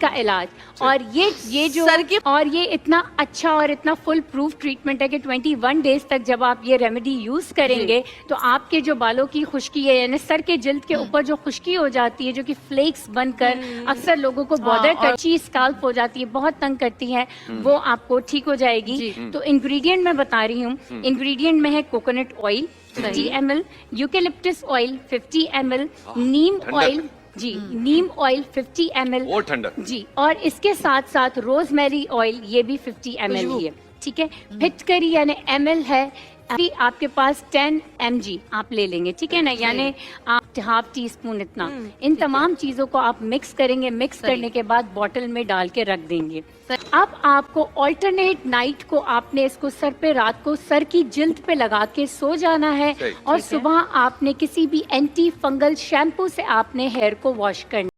का इलाज। और ये जो सर की और ये इतना अच्छा और इतना फुल प्रूफ ट्रीटमेंट है कि 21 डेज तक जब आप ये रेमेडी यूज करेंगे तो आपके जो बालों की खुश्की है, यानी सर के जिल्द के ऊपर जो खुश्की हो जाती है, जो कि फ्लेक्स बनकर अक्सर लोगों को बॉदर करती, स्काल्प हो जाती है, बहुत तंग करती है, वो आपको ठीक हो जाएगी। तो इंग्रेडिएंट मैं बता रही हूँ। इंग्रेडिएंट में है coconut oil 50 ml, eucalyptus oil 50 ml, नीम ऑयल नीम ऑयल 50 ml और ठंडा जी, और इसके साथ साथ रोजमेरी ऑयल ये भी 50 ml ही है, ठीक है। फिटकरी यानी ml है, अभी आपके पास 10 mg आप ले लेंगे, ठीक है ना, यानी आप हाफ टी स्पून इतना। इन तमाम चीजों को आप मिक्स करेंगे, मिक्स करने के बाद बॉटल में डाल के रख देंगे। अब आपको ऑल्टरनेट नाइट को आपने इसको सर पे रात को सर की जिल्द पे लगा के सो जाना है, और सुबह आपने किसी भी एंटी फंगल शैम्पू से आपने हेयर को वॉश करना।